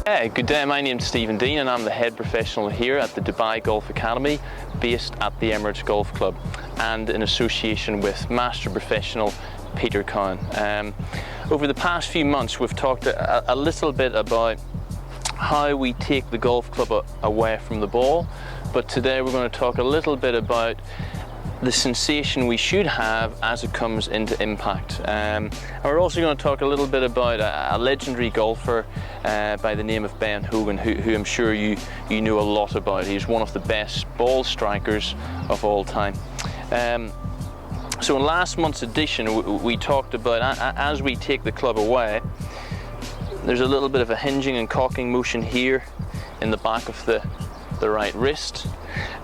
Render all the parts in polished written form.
Good day, my name's Deane and I'm the head professional here at the Dubai Golf Academy based at the Emirates Golf Club and in association with Master Professional Peter Cowan. Over the past few months we've talked a little bit about how we take the golf club away from the ball, but today we're going to talk a little bit about the sensation we should have as it comes into impact. And we're also going to talk a little bit about a legendary golfer by the name of Ben Hogan, who I'm sure you know a lot about. He's one of the best ball strikers of all time. So in last month's edition we talked about, as we take the club away, there's a little bit of a hinging and cocking motion here in the back of the right wrist,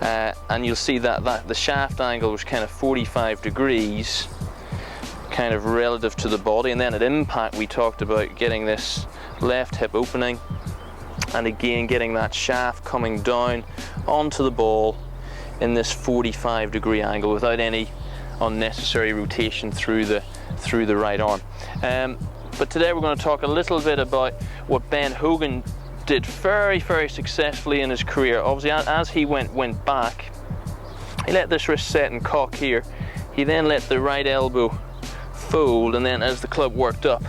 and you'll see that the shaft angle was kind of 45 degrees kind of relative to the body, and then at impact we talked about getting this left hip opening and again getting that shaft coming down onto the ball in this 45 degree angle without any unnecessary rotation through the right arm. But today we're going to talk a little bit about what Ben Hogan did very successfully in his career. Obviously, as he went back, he let this wrist set and cock here. He then let the right elbow fold, and then as the club worked up,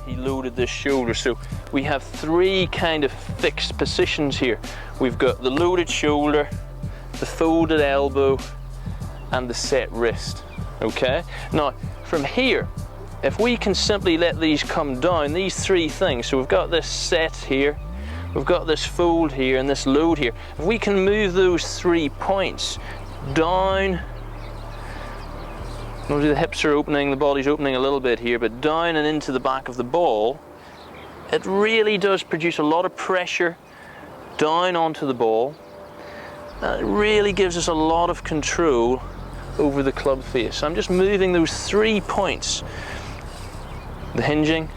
he loaded this shoulder. So we have three kind of fixed positions here. We've got the loaded shoulder, the folded elbow, and the set wrist. Okay? Now, from here, if we can simply let these come down, these three things, so we've got this set here, we've got this fold here and this load here. If we can move those 3 points down, notice the hips are opening, the body's opening a little bit here, but down and into the back of the ball, it really does produce a lot of pressure down onto the ball. And it really gives us a lot of control over the club face. So I'm just moving those 3 points, the hinging,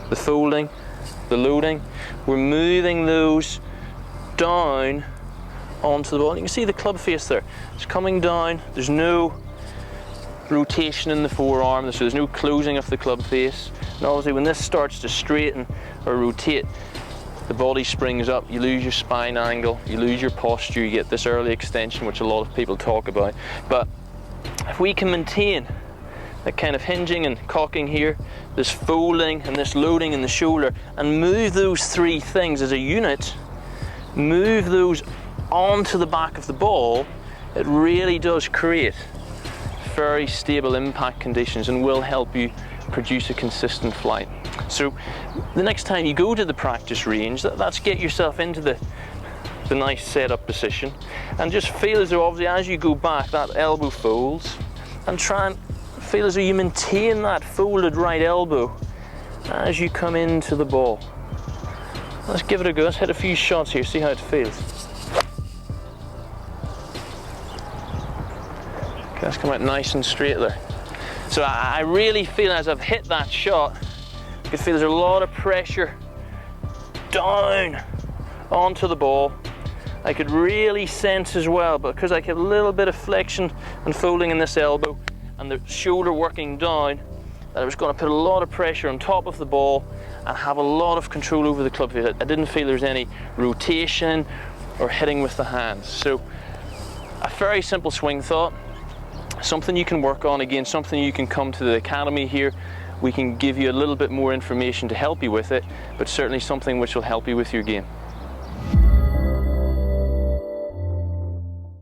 the folding, the loading. We're moving those down onto the ball. You can see the club face there. It's coming down. There's no rotation in the forearm, so there's no closing of the club face. And obviously when this starts to straighten or rotate, the body springs up, you lose your spine angle, you lose your posture, you get this early extension, which a lot of people talk about. But if we can maintain that kind of hinging and cocking here, this folding and this loading in the shoulder, and move those three things as a unit, move those onto the back of the ball, it really does create very stable impact conditions and will help you produce a consistent flight. So the next time you go to the practice range, let's get yourself into the nice setup position and just feel as though, obviously, as you go back, that elbow folds, and try and feel as though you maintain that folded right elbow as you come into the ball. Let's give it a go. Let's hit a few shots here, see how it feels. Okay, let's come out nice and straight there. So I really feel as I've hit that shot, you can feel there's a lot of pressure down onto the ball. I could really sense as well, because I get a little bit of flexion and folding in this elbow and the shoulder working down, that I was going to put a lot of pressure on top of the ball and have a lot of control over the club face. I didn't feel there was any rotation or hitting with the hands. So a very simple swing thought, something you can work on, again, something you can come to the academy here. We can give you a little bit more information to help you with it, but certainly something which will help you with your game.